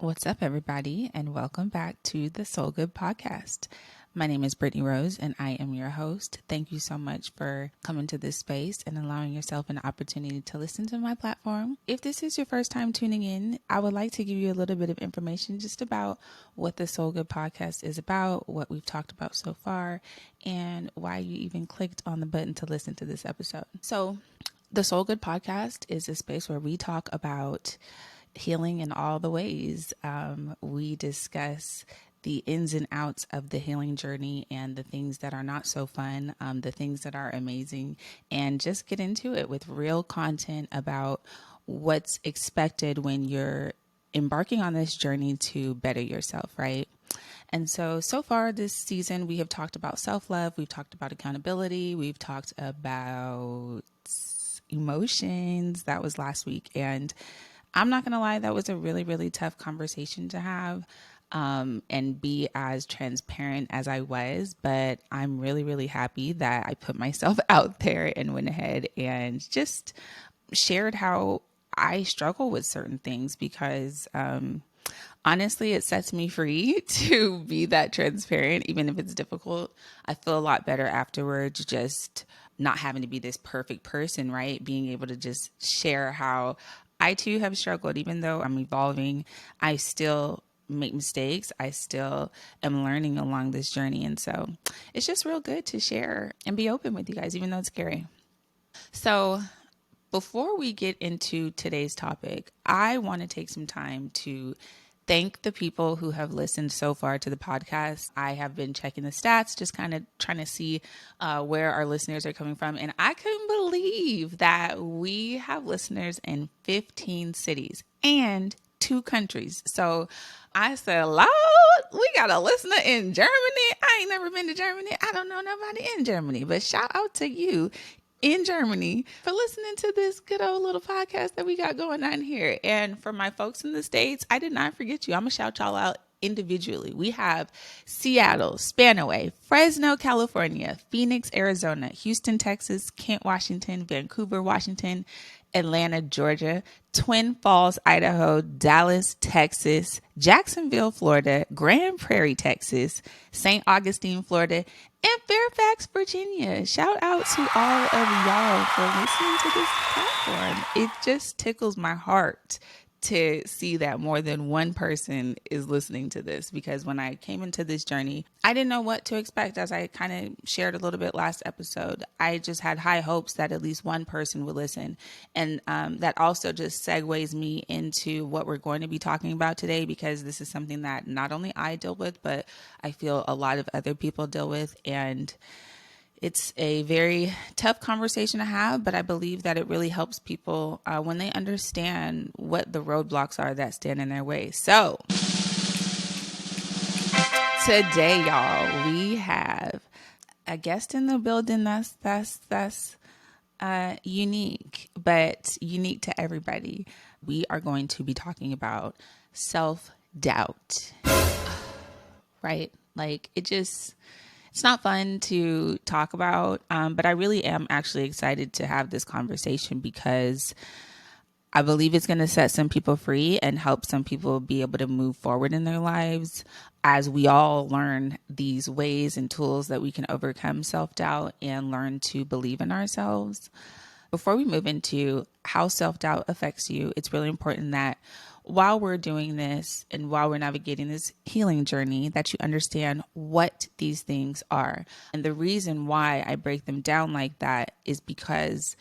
What's up, everybody, and welcome back to the Soul Good Podcast. My name is Brittany Rose, and I am your host. Thank you so much for coming to this space and allowing yourself an opportunity to listen to my platform. If this is your first time tuning in, I would like to give you a little bit of information just about what the Soul Good Podcast is about, what we've talked about so far, and why you even clicked on the button to listen to this episode. So, the Soul Good Podcast is a space where we talk about healing in all the ways. We discuss the ins and outs of the healing journey and the things that are not so fun, the things that are amazing, and just get into it with real content about what's expected when you're embarking on this journey to better yourself, right? And so far this season, we have talked about self-love, we've talked about accountability, we've talked about emotions. That was last week. And I'm not going to lie, that was a really, really tough conversation to have and be as transparent as I was. But I'm really, really happy that I put myself out there and went ahead and just shared how I struggle with certain things because honestly, it sets me free to be that transparent, even if it's difficult. I feel a lot better afterwards, just not having to be this perfect person, right? Being able to just share how I too have struggled, even though I'm evolving, I still make mistakes. I still am learning along this journey. And so it's just real good to share and be open with you guys, even though it's scary. So before we get into today's topic, I want to take some time to thank the people who have listened so far to the podcast. I have been checking the stats, just kind of trying to see where our listeners are coming from. And I couldn't believe that we have listeners in 15 cities and 2 countries. So I said, Lord, we got a listener in Germany. I ain't never been to Germany. I don't know nobody in Germany, but shout out to you in Germany for listening to this good old little podcast that we got going on here. And for my folks in the States, I did not forget you. I'm going to shout y'all out individually. We have Seattle, Spanaway, Fresno, California, Phoenix, Arizona, Houston, Texas, Kent, Washington, Vancouver, Washington, Atlanta, Georgia, Twin Falls, Idaho, Dallas, Texas, Jacksonville, Florida, Grand Prairie, Texas, St. Augustine, Florida, and Fairfax, Virginia. Shout out to all of y'all for listening to this platform. It just tickles my heart to see that more than one person is listening to this, because when I came into this journey, I didn't know what to expect. As I kind of shared a little bit last episode, I just had high hopes that at least one person would listen. And that also just segues me into what we're going to be talking about today, because this is something that not only I deal with, but I feel a lot of other people deal with. And it's a very tough conversation to have, but I believe that it really helps people when they understand what the roadblocks are that stand in their way. So today, y'all, we have a guest in the building that's unique, but unique to everybody. We are going to be talking about self-doubt, right? Like it's not fun to talk about, but I really am actually excited to have this conversation because I believe it's going to set some people free and help some people be able to move forward in their lives as we all learn these ways and tools that we can overcome self-doubt and learn to believe in ourselves. Before we move into how self-doubt affects you, it's really important that while we're doing this and while we're navigating this healing journey, that you understand what these things are. And the reason why I break them down like that is because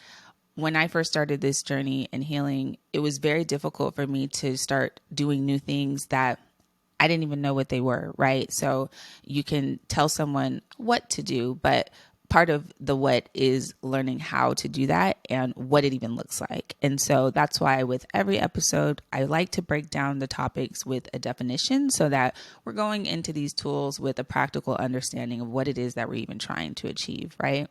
when I first started this journey in healing, it was very difficult for me to start doing new things that I didn't even know what they were, right? So you can tell someone what to do, but part of the what is learning how to do that and what it even looks like. And so that's why with every episode, I like to break down the topics with a definition so that we're going into these tools with a practical understanding of what it is that we're even trying to achieve, right?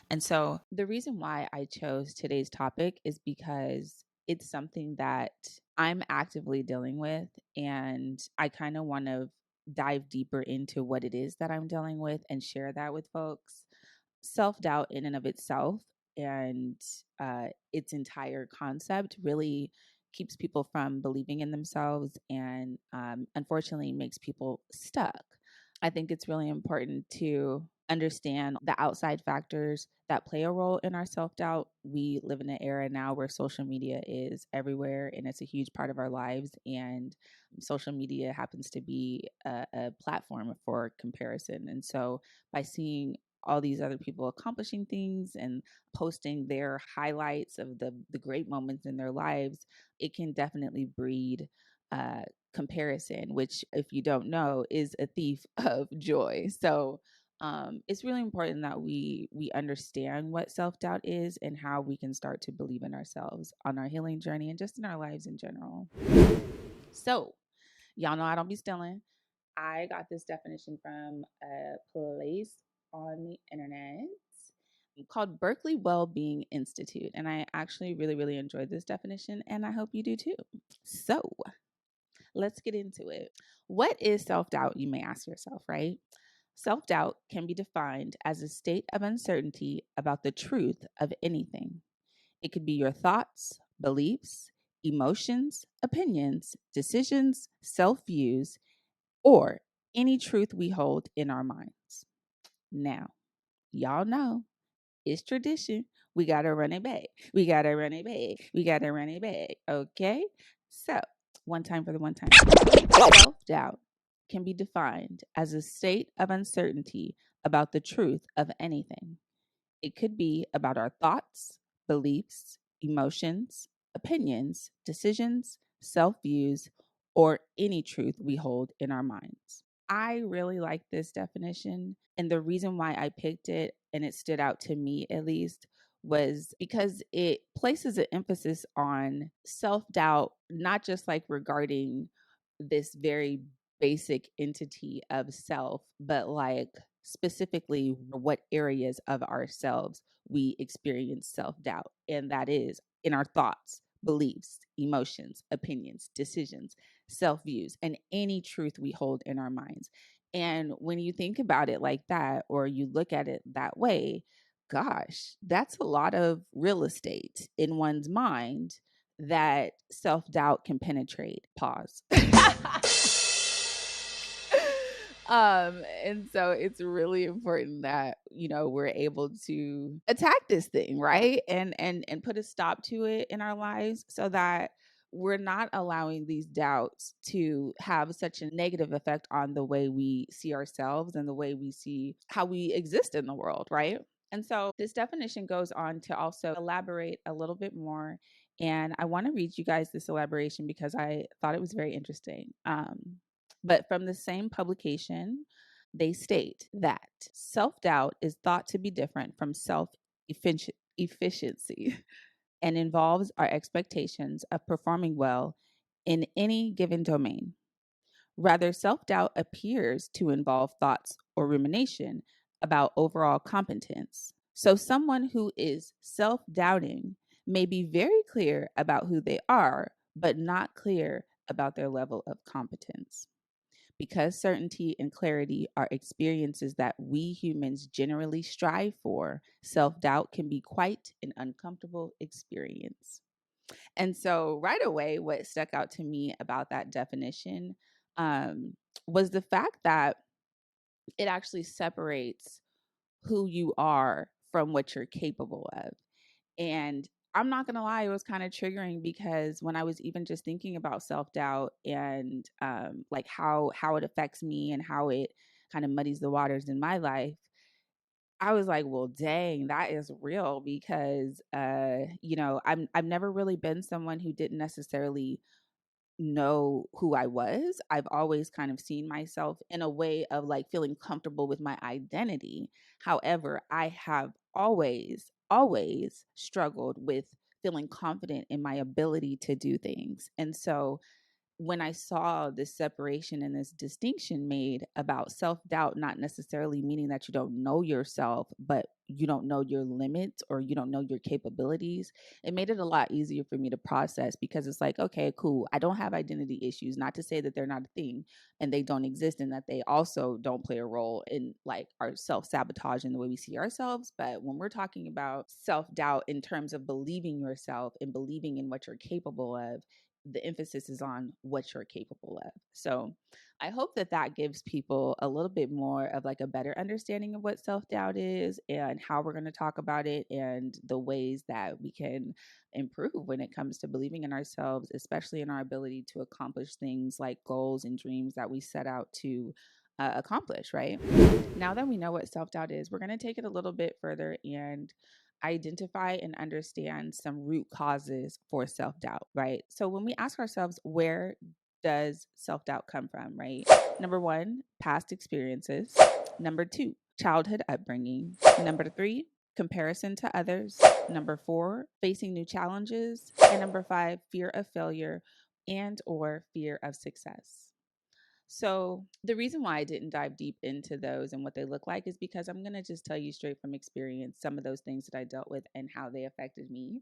And so the reason why I chose today's topic is because it's something that I'm actively dealing with, and I kind of want to dive deeper into what it is that I'm dealing with and share that with folks. Self-doubt in and of itself and its entire concept really keeps people from believing in themselves and unfortunately makes people stuck. I think it's really important to understand the outside factors that play a role in our self-doubt. We live in an era now where social media is everywhere and it's a huge part of our lives. And social media happens to be a platform for comparison. And so by seeing all these other people accomplishing things and posting their highlights of the great moments in their lives, it can definitely breed comparison, which, if you don't know, is a thief of joy. So it's really important that we understand what self-doubt is and how we can start to believe in ourselves on our healing journey and just in our lives in general. So y'all know I don't be stealing. I got this definition from a place on the internet called Berkeley Wellbeing Institute. And I actually really, really enjoyed this definition, and I hope you do too. So let's get into it. What is self-doubt, you may ask yourself, right? Self-doubt can be defined as a state of uncertainty about the truth of anything. It could be your thoughts, beliefs, emotions, opinions, decisions, self-views, or any truth we hold in our minds. Now, y'all know it's tradition. We got to run it back. We got to run it back. We got to run it back. Okay? So, one time for the one time. Self-doubt can be defined as a state of uncertainty about the truth of anything. It could be about our thoughts, beliefs, emotions, opinions, decisions, self-views, or any truth we hold in our minds. I really like this definition. And the reason why I picked it, and it stood out to me at least, was because it places an emphasis on self-doubt, not just like regarding this very basic entity of self, but like specifically what areas of ourselves we experience self-doubt. And that is in our thoughts, beliefs, emotions, opinions, decisions, self-views, and any truth we hold in our minds. And when you think about it like that, or you look at it that way, gosh, that's a lot of real estate in one's mind that self-doubt can penetrate. Pause. And so it's really important that, you know, we're able to attack this thing, right? And put a stop to it in our lives so that we're not allowing these doubts to have such a negative effect on the way we see ourselves and the way we see how we exist in the world, right? And so this definition goes on to also elaborate a little bit more. And I want to read you guys this elaboration because I thought it was very interesting. But from the same publication, they state that self-doubt is thought to be different from self-efficiency and involves our expectations of performing well in any given domain. Rather, self-doubt appears to involve thoughts or rumination about overall competence. So someone who is self-doubting may be very clear about who they are, but not clear about their level of competence. Because certainty and clarity are experiences that we humans generally strive for, self-doubt can be quite an uncomfortable experience. And so, right away, what stuck out to me about that definition was the fact that it actually separates who you are from what you're capable of. And I'm not going to lie, it was kind of triggering because when I was even just thinking about self-doubt and like how it affects me and how it kind of muddies the waters in my life, I was like, well, dang, that is real because you know, I've never really been someone who didn't necessarily know who I was. I've always kind of seen myself in a way of like feeling comfortable with my identity. However, I have always struggled with feeling confident in my ability to do things. And so when I saw this separation and this distinction made about self-doubt, not necessarily meaning that you don't know yourself, but you don't know your limits or you don't know your capabilities, it made it a lot easier for me to process, because it's like, okay, cool. I don't have identity issues. Not to say that they're not a thing and they don't exist, and that they also don't play a role in like our self-sabotage and the way we see ourselves. But when we're talking about self-doubt in terms of believing yourself and believing in what you're capable of, the emphasis is on what you're capable of. So I hope that that gives people a little bit more of like a better understanding of what self-doubt is and how we're going to talk about it and the ways that we can improve when it comes to believing in ourselves, especially in our ability to accomplish things like goals and dreams that we set out to accomplish, right? Now that we know what self-doubt is, we're going to take it a little bit further and identify and understand some root causes for self-doubt, right? So when we ask ourselves, where does self-doubt come from, right? Number one, past experiences. Number two, childhood upbringing. Number three, comparison to others. Number four, facing new challenges. And number five, fear of failure and or fear of success. So the reason why I didn't dive deep into those and what they look like is because I'm going to just tell you straight from experience some of those things that I dealt with and how they affected me.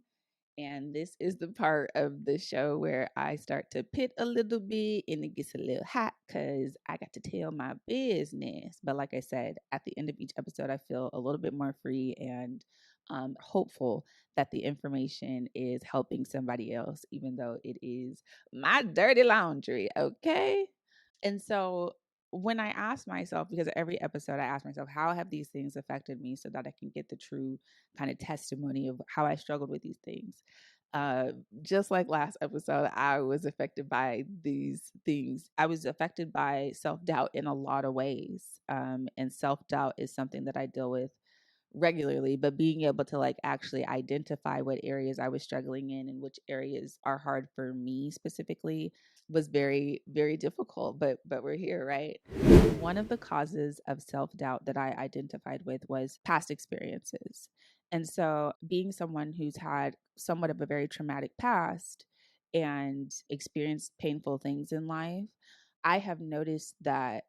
And this is the part of the show where I start to pit a little bit and it gets a little hot because I got to tell my business. But like I said, at the end of each episode, I feel a little bit more free and hopeful that the information is helping somebody else, even though it is my dirty laundry. Okay. And so when I ask myself, because every episode I ask myself, how have these things affected me so that I can get the true kind of testimony of how I struggled with these things. Uh, just like last episode, I was affected by these things. I was affected by self doubt in a lot of ways. And self doubt is something that I deal with regularly, but being able to like actually identify what areas I was struggling in and which areas are hard for me specifically was very, very difficult. But we're here, right? One of the causes of self-doubt that I identified with was past experiences. And so being someone who's had somewhat of a very traumatic past and experienced painful things in life, I have noticed that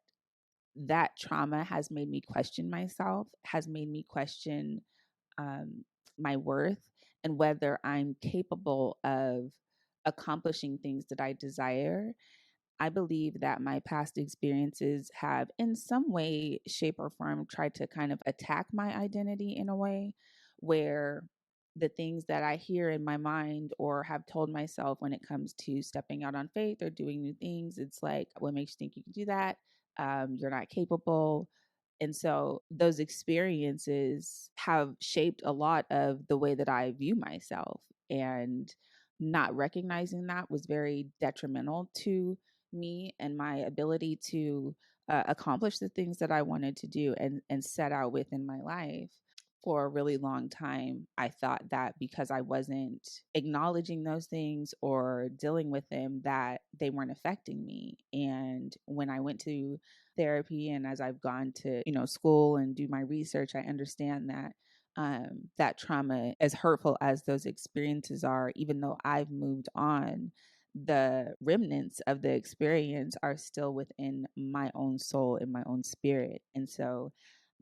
that trauma has made me question myself, has made me question um, my worth and whether I'm capable of accomplishing things that I desire. I believe that my past experiences have, in some way, shape, or form, tried to kind of attack my identity in a way where the things that I hear in my mind or have told myself when it comes to stepping out on faith or doing new things, it's like, what makes you think you can do that? You're not capable. And so those experiences have shaped a lot of the way that I view myself. And not recognizing that was very detrimental to me and my ability to accomplish the things that I wanted to do and set out with in my life. For a really long time, I thought that because I wasn't acknowledging those things or dealing with them, that they weren't affecting me. And when I went to therapy and as I've gone to, school and do my research, I understand that that trauma, as hurtful as those experiences are, even though I've moved on, the remnants of the experience are still within my own soul and my own spirit. And so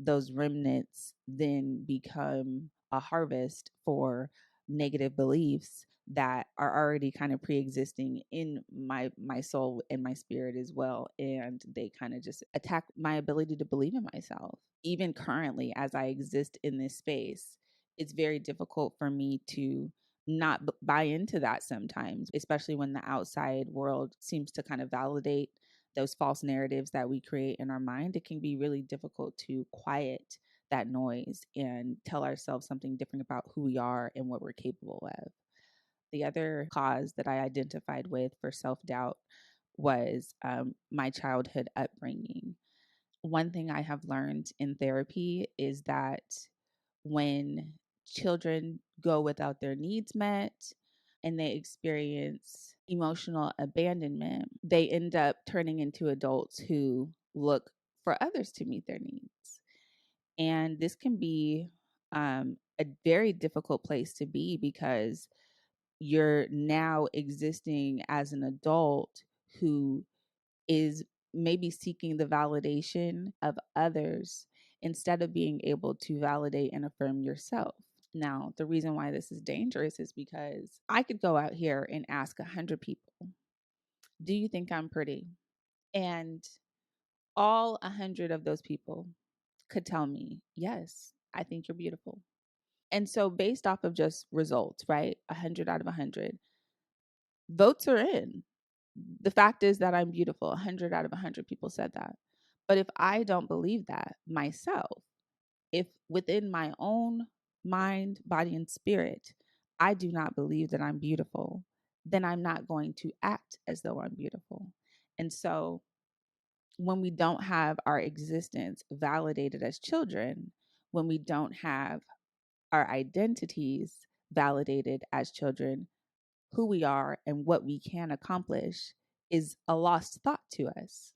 those remnants then become a harvest for negative beliefs that are already kind of pre-existing in my soul and my spirit as well, and they kind of just attack my ability to believe in myself. Even currently, as I exist in this space, it's very difficult for me to not buy into that sometimes, especially when the outside world seems to kind of validate those false narratives that we create in our mind. It can be really difficult to quiet that noise and tell ourselves something different about who we are and what we're capable of. The other cause that I identified with for self-doubt was my childhood upbringing. One thing I have learned in therapy is that when children go without their needs met and they experience emotional abandonment, they end up turning into adults who look for others to meet their needs. And this can be a very difficult place to be because you're now existing as an adult who is maybe seeking the validation of others instead of being able to validate and affirm yourself. Now, the reason why this is dangerous is because I could go out here and ask 100 people, do you think I'm pretty? And all 100 of those people could tell me, yes, I think you're beautiful. And so, based off of just results, right? 100 out of 100, votes are in. The fact is that I'm beautiful. 100 out of 100 people said that. But if I don't believe that myself, if within my own mind, body, and spirit, I do not believe that I'm beautiful, then I'm not going to act as though I'm beautiful. And so when we don't have our existence validated as children, when we don't have our identities validated as children, who we are and what we can accomplish is a lost thought to us.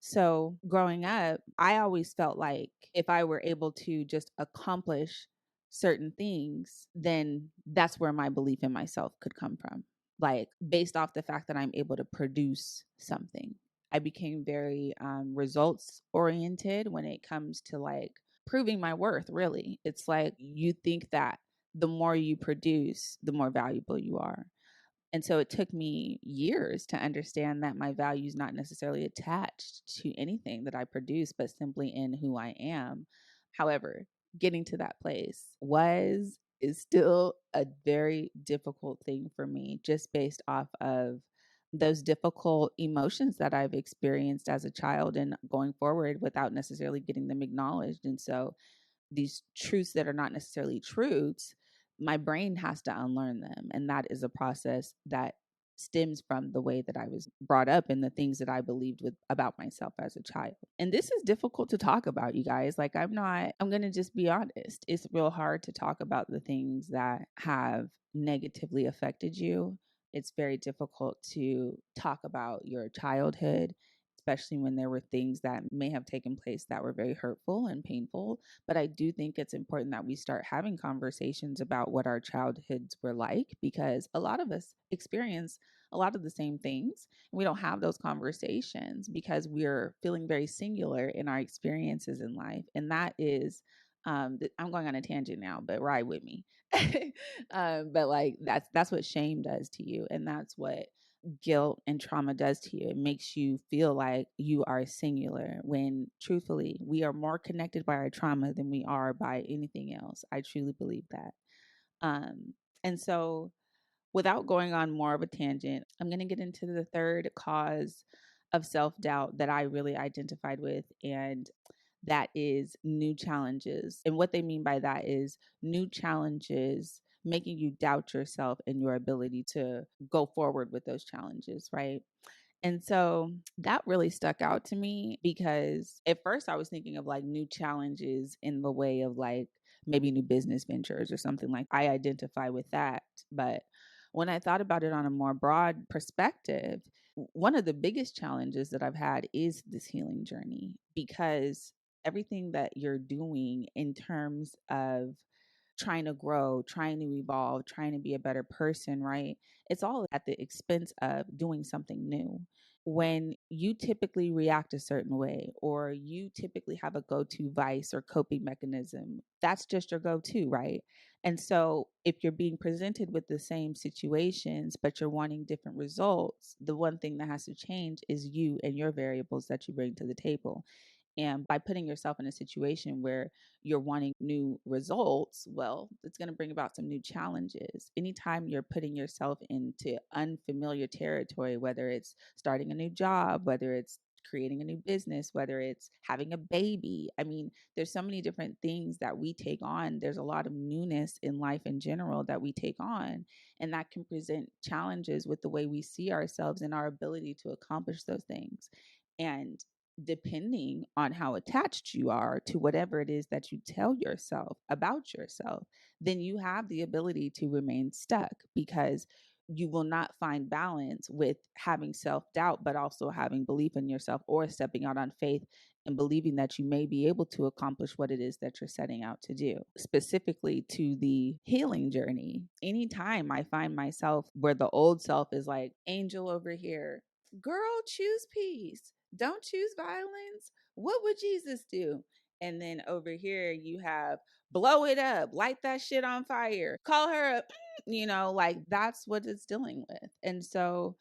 So, growing up, I always felt like if I were able to just accomplish certain things, then that's where my belief in myself could come from. Like, based off the fact that I'm able to produce something. I became very results oriented when it comes to like proving my worth, really. It's like you think that the more you produce, the more valuable you are. And so it took me years to understand that my value is not necessarily attached to anything that I produce, but simply in who I am. However, getting to that place is still a very difficult thing for me, just based off of those difficult emotions that I've experienced as a child and going forward without necessarily getting them acknowledged. And so these truths that are not necessarily truths, my brain has to unlearn them. And that is a process that stems from the way that I was brought up and the things that I believed with about myself as a child. And this is difficult to talk about, you guys. Like I'm going to just be honest. It's real hard to talk about the things that have negatively affected you. It's very difficult to talk about your childhood, especially when there were things that may have taken place that were very hurtful and painful. But I do think it's important that we start having conversations about what our childhoods were like, because a lot of us experience a lot of the same things. And we don't have those conversations because we're feeling very singular in our experiences in life. And that is, I'm going on a tangent now, but ride with me. But like that's what shame does to you, and that's what guilt and trauma does to you. It makes you feel like you are singular when truthfully we are more connected by our trauma than we are by anything else. I truly believe that. And so without going on more of a tangent, I'm going to get into the third cause of self-doubt that I really identified with, and that is new challenges. And what they mean by that is new challenges making you doubt yourself and your ability to go forward with those challenges, right? And so that really stuck out to me because at first I was thinking of like new challenges in the way of like maybe new business ventures or something like I identify with that. But when I thought about it on a more broad perspective, one of the biggest challenges that I've had is this healing journey, because everything that you're doing in terms of trying to grow, trying to evolve, trying to be a better person, right? It's all at the expense of doing something new. When you typically react a certain way, or you typically have a go to vice or coping mechanism, that's just your go to, right? And so if you're being presented with the same situations, but you're wanting different results, the one thing that has to change is you and your variables that you bring to the table. And by putting yourself in a situation where you're wanting new results, well, it's going to bring about some new challenges. Anytime you're putting yourself into unfamiliar territory, whether it's starting a new job, whether it's creating a new business, whether it's having a baby. I mean, there's so many different things that we take on. There's a lot of newness in life in general that we take on, and that can present challenges with the way we see ourselves and our ability to accomplish those things. And depending on how attached you are to whatever it is that you tell yourself about yourself, then you have the ability to remain stuck, because you will not find balance with having self doubt, but also having belief in yourself, or stepping out on faith and believing that you may be able to accomplish what it is that you're setting out to do. Specifically to the healing journey, anytime I find myself where the old self is like, Angel over here, girl, choose peace. Don't choose violence. What would Jesus do? And then over here, you have blow it up, light that shit on fire, call her up, like that's what it's dealing with. And so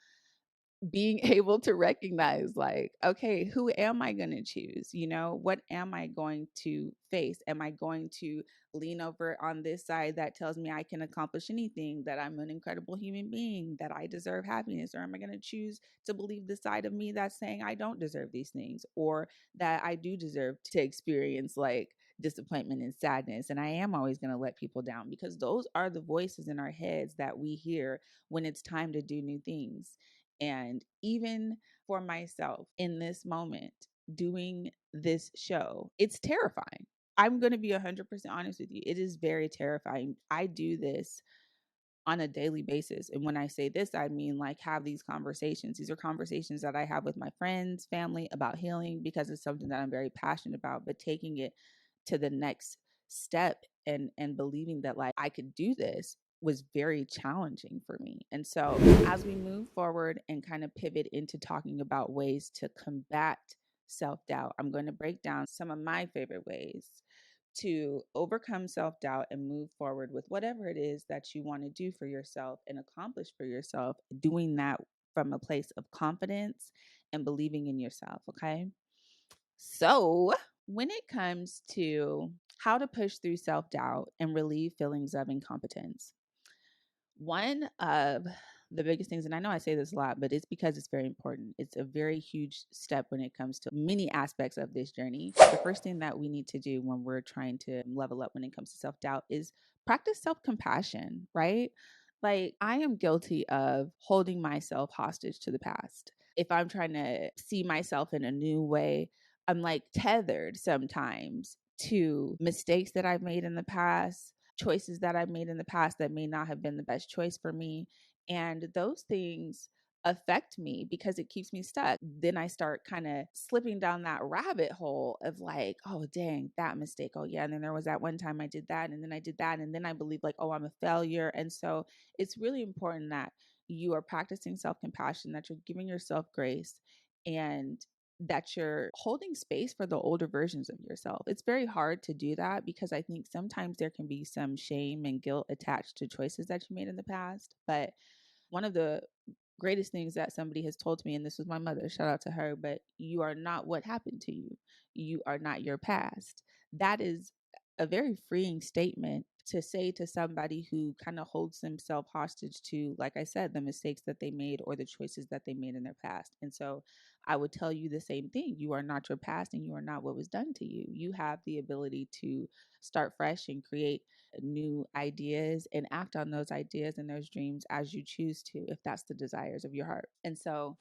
being able to recognize, like, okay, who am I going to choose? What am I going to face? Am I going to lean over on this side that tells me I can accomplish anything, that I'm an incredible human being, that I deserve happiness? Or am I going to choose to believe the side of me that's saying I don't deserve these things, or that I do deserve to experience like disappointment and sadness, and I am always going to let people down? Because those are the voices in our heads that we hear when it's time to do new things. And even for myself in this moment, doing this show, it's terrifying. I'm going to be 100% honest with you. It is very terrifying. I do this on a daily basis. And when I say this, I mean like have these conversations. These are conversations that I have with my friends, family about healing, because it's something that I'm very passionate about, but taking it to the next step and believing that like I could do this was very challenging for me. And so as we move forward and kind of pivot into talking about ways to combat self-doubt, I'm going to break down some of my favorite ways to overcome self-doubt and move forward with whatever it is that you want to do for yourself and accomplish for yourself, doing that from a place of confidence and believing in yourself. Okay. So when it comes to how to push through self-doubt and relieve feelings of incompetence, one of the biggest things, and I know I say this a lot, but it's because it's very important. It's a very huge step when it comes to many aspects of this journey. The first thing that we need to do when we're trying to level up when it comes to self doubt is practice self compassion, right? Like, I am guilty of holding myself hostage to the past. If I'm trying to see myself in a new way, I'm like tethered sometimes to mistakes that I've made in the past, choices that I've made in the past that may not have been the best choice for me. And those things affect me because it keeps me stuck. Then I start kind of slipping down that rabbit hole of like, oh, dang, that mistake. Oh, yeah. And then there was that one time I did that. And then I did that. And then I believe like, oh, I'm a failure. And so it's really important that you are practicing self compassion, that you're giving yourself grace, and that you're holding space for the older versions of yourself. It's very hard to do that because I think sometimes there can be some shame and guilt attached to choices that you made in the past. But one of the greatest things that somebody has told me, and this was my mother, shout out to her, but you are not what happened to you. You are not your past. That is a very freeing statement to say to somebody who kind of holds themselves hostage to, like I said, the mistakes that they made or the choices that they made in their past. And so I would tell you the same thing. You are not your past and you are not what was done to you. You have the ability to start fresh and create new ideas and act on those ideas and those dreams as you choose to, if that's the desires of your heart. And so,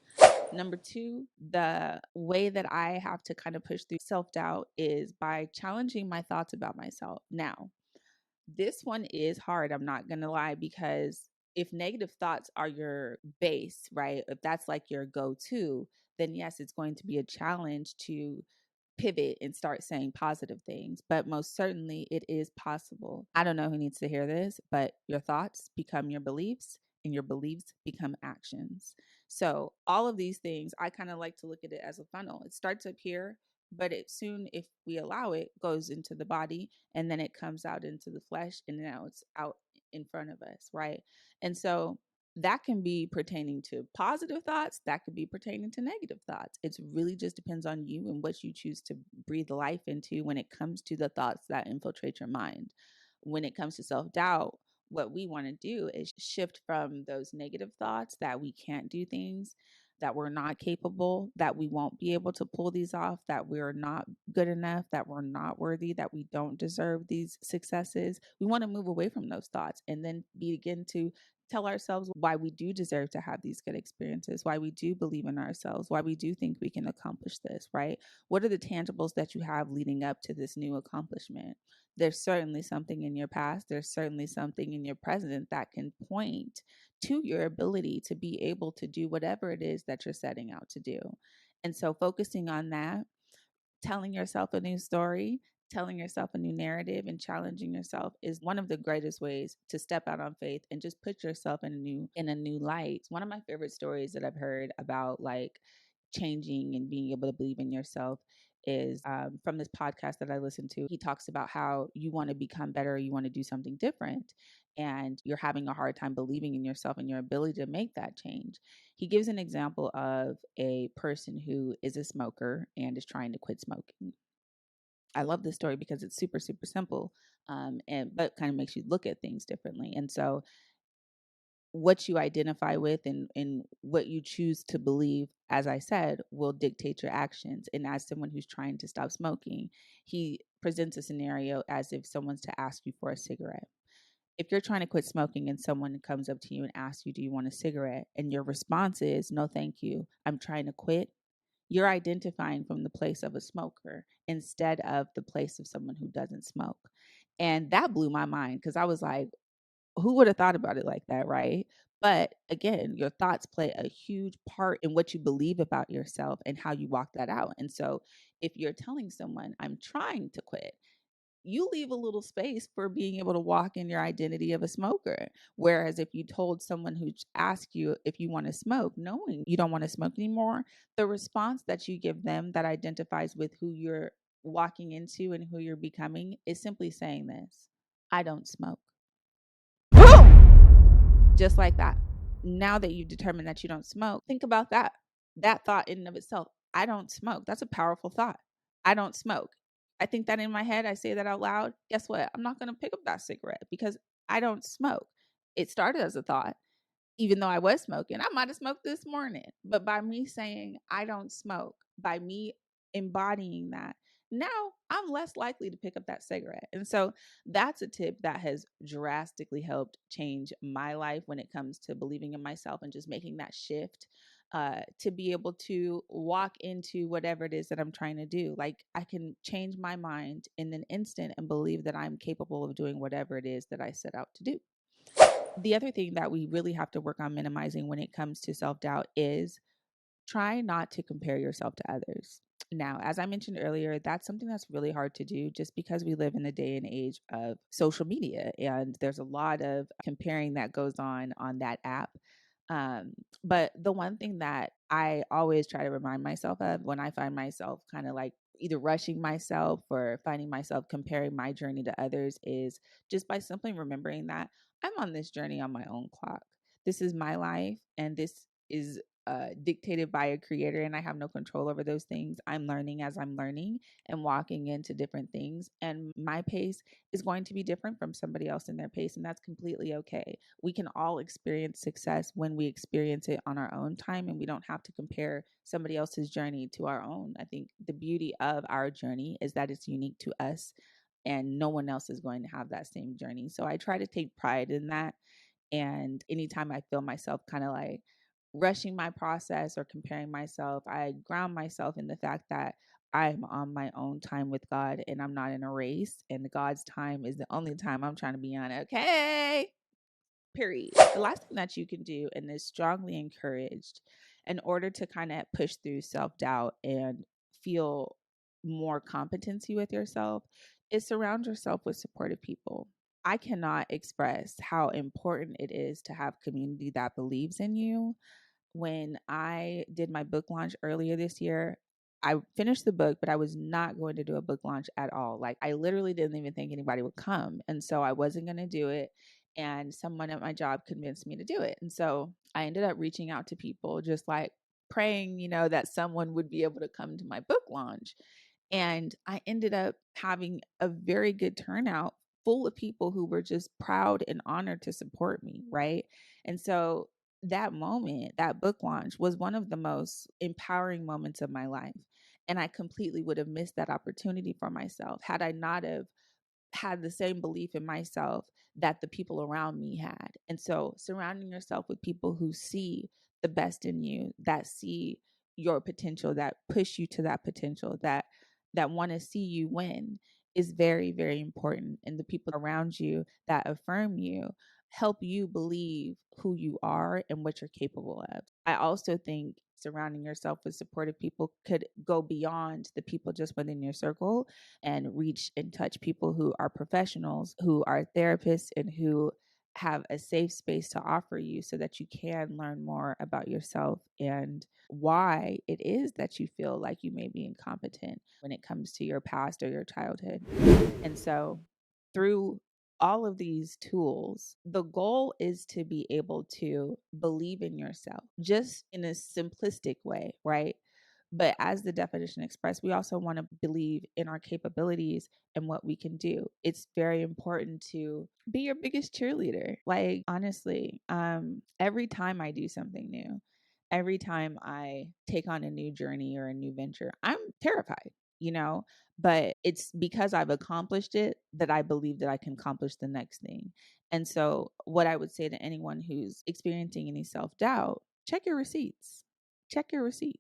number two, the way that I have to kind of push through self doubt is by challenging my thoughts about myself. Now, this one is hard, I'm not going to lie, because if negative thoughts are your base, right? If that's like your go to, then yes, it's going to be a challenge to pivot and start saying positive things. But most certainly it is possible. I don't know who needs to hear this, but your thoughts become your beliefs and your beliefs become actions. So all of these things, I kind of like to look at it as a funnel. It starts up here, but it soon, if we allow it, goes into the body, and then it comes out into the flesh, and now it's out in front of us, right? And so that can be pertaining to positive thoughts, that could be pertaining to negative thoughts. It really just depends on you and what you choose to breathe life into when it comes to the thoughts that infiltrate your mind. When it comes to self-doubt, what we want to do is shift from those negative thoughts that we can't do things, that we're not capable, that we won't be able to pull these off, that we're not good enough, that we're not worthy, that we don't deserve these successes. We want to move away from those thoughts and then begin to tell ourselves why we do deserve to have these good experiences, why we do believe in ourselves, why we do think we can accomplish this, right? What are the tangibles that you have leading up to this new accomplishment? There's certainly something in your past, there's certainly something in your present that can point to your ability to be able to do whatever it is that you're setting out to do. And so focusing on that, telling yourself a new story, telling yourself a new narrative, and challenging yourself is one of the greatest ways to step out on faith and just put yourself in a new light. One of my favorite stories that I've heard about like changing and being able to believe in yourself is from this podcast that I listened to. He talks about how you want to become better, you want to do something different, and you're having a hard time believing in yourself and your ability to make that change. He gives an example of a person who is a smoker and is trying to quit smoking. I love this story because it's super, super simple, but kind of makes you look at things differently. And so what you identify with and what you choose to believe, as I said, will dictate your actions. And as someone who's trying to stop smoking, he presents a scenario as if someone's to ask you for a cigarette. If you're trying to quit smoking and someone comes up to you and asks you, do you want a cigarette? And your response is, no, thank you, I'm trying to quit. You're identifying from the place of a smoker instead of the place of someone who doesn't smoke. And that blew my mind because I was like, who would have thought about it like that, right? But again, your thoughts play a huge part in what you believe about yourself and how you walk that out. And so if you're telling someone, I'm trying to quit, you leave a little space for being able to walk in your identity of a smoker. Whereas if you told someone who asked you if you want to smoke, knowing you don't want to smoke anymore, the response that you give them that identifies with who you're walking into and who you're becoming is simply saying this: I don't smoke. Boom! Just like that. Now that you've determined that you don't smoke, think about that. That thought in and of itself, I don't smoke. That's a powerful thought. I don't smoke. I think that in my head, I say that out loud. Guess what? I'm not going to pick up that cigarette because I don't smoke. It started as a thought. Even though I was smoking, I might have smoked this morning. But by me saying I don't smoke, by me embodying that, now I'm less likely to pick up that cigarette. And so that's a tip that has drastically helped change my life when it comes to believing in myself and just making that shift to be able to walk into whatever it is that I'm trying to do. Like I can change my mind in an instant and believe that I'm capable of doing whatever it is that I set out to do. The other thing that we really have to work on minimizing when it comes to self-doubt is try not to compare yourself to others. Now, as I mentioned earlier, that's something that's really hard to do just because we live in the day and age of social media and there's a lot of comparing that goes on that app. Um, but the one thing that I always try to remind myself of when I find myself kind of like either rushing myself or finding myself comparing my journey to others is just by simply remembering that I'm on this journey on my own clock. This is my life and this is dictated by a creator, and I have no control over those things. I'm learning as I'm learning and walking into different things, and my pace is going to be different from somebody else in their pace, and that's completely okay. We can all experience success when we experience it on our own time, and we don't have to compare somebody else's journey to our own. I think the beauty of our journey is that it's unique to us, and no one else is going to have that same journey. So I try to take pride in that. And anytime I feel myself kind of like rushing my process or comparing myself, I ground myself in the fact that I'm on my own time with God and I'm not in a race. And God's time is the only time I'm trying to be on. Okay. Period. The last thing that you can do, and is strongly encouraged in order to kind of push through self doubt and feel more competency with yourself, is surround yourself with supportive people. I cannot express how important it is to have community that believes in you. When I did my book launch earlier this year, I finished the book, but I was not going to do a book launch at all. Like I literally didn't even think anybody would come. And so I wasn't going to do it. And someone at my job convinced me to do it. And so I ended up reaching out to people, just like praying, that someone would be able to come to my book launch. And I ended up having a very good turnout full of people who were just proud and honored to support me. Right. And so that moment, that book launch was one of the most empowering moments of my life. And I completely would have missed that opportunity for myself had I not have had the same belief in myself that the people around me had. And so surrounding yourself with people who see the best in you, that see your potential, that push you to that potential, that want to see you win is very, very important. And the people around you that affirm you help you believe who you are and what you're capable of. I also think surrounding yourself with supportive people could go beyond the people just within your circle and reach and touch people who are professionals, who are therapists, and who have a safe space to offer you so that you can learn more about yourself and why it is that you feel like you may be incompetent when it comes to your past or your childhood. And so through all of these tools, the goal is to be able to believe in yourself just in a simplistic way, right? But as the definition expressed, we also want to believe in our capabilities and what we can do. It's very important to be your biggest cheerleader. Like, honestly, every time I do something new, every time I take on a new journey or a new venture, I'm terrified, you know, but it's because I've accomplished it that I believe that I can accomplish the next thing. And so, what I would say to anyone who's experiencing any self doubt, check your receipts. Check your receipts.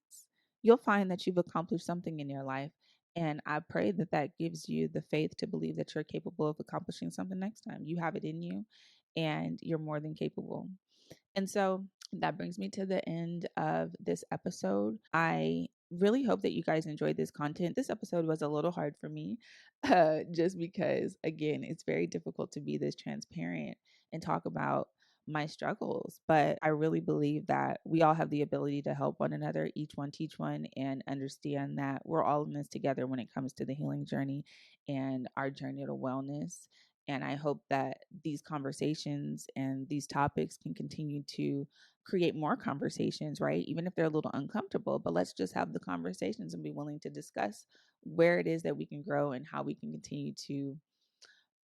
You'll find that you've accomplished something in your life. And I pray that that gives you the faith to believe that you're capable of accomplishing something next time. You have it in you and you're more than capable. And so that brings me to the end of this episode. I really hope that you guys enjoyed this content. This episode was a little hard for me, just because, again, it's very difficult to be this transparent and talk about my struggles. But I really believe that we all have the ability to help one another, each one teach one, and understand that we're all in this together when it comes to the healing journey and our journey to wellness. And I hope that these conversations and these topics can continue to create more conversations, right? Even if they're a little uncomfortable, but let's just have the conversations and be willing to discuss where it is that we can grow and how we can continue to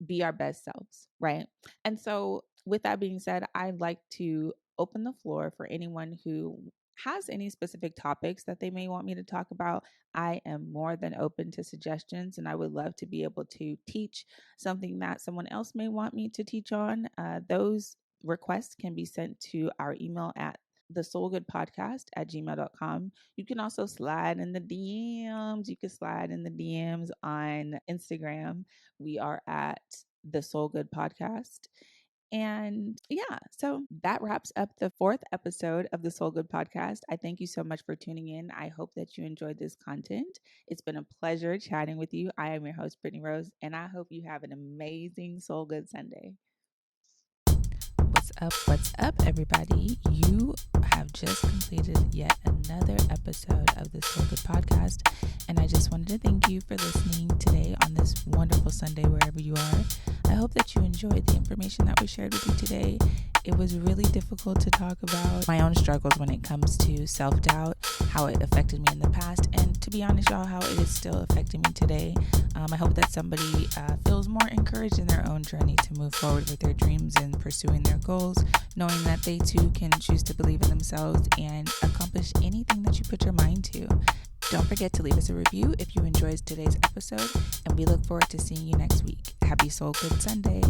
be our best selves, right? And so, with that being said, I'd like to open the floor for anyone who has any specific topics that they may want me to talk about. I am more than open to suggestions, and I would love to be able to teach something that someone else may want me to teach on. Those requests can be sent to our email at thesoulgoodpodcast@gmail.com. You can also slide in the DMs. You can slide in the DMs on Instagram. We are at the Soul Good Podcast. And yeah, so that wraps up the 4th episode of the Soul Good Podcast. I thank you so much for tuning in. I hope that you enjoyed this content. It's been a pleasure chatting with you. I am your host, Britani Rose, and I hope you have an amazing Soul Good Sunday. What's up, everybody? You have just completed yet another episode of the Soul Good Podcast, and I just wanted to thank you for listening today on this wonderful Sunday, wherever you are. I hope that you enjoyed the information that was shared with you today. It was really difficult to talk about my own struggles when it comes to self-doubt, how it affected me in the past, and to be honest, y'all, how it is still affecting me today. I hope that somebody feels more encouraged in their own journey to move forward with their dreams and pursuing their goals, knowing that they too can choose to believe in themselves and accomplish anything that you put your mind to. Don't forget to leave us a review if you enjoyed today's episode, and we look forward to seeing you next week. Happy Soul Good Sunday.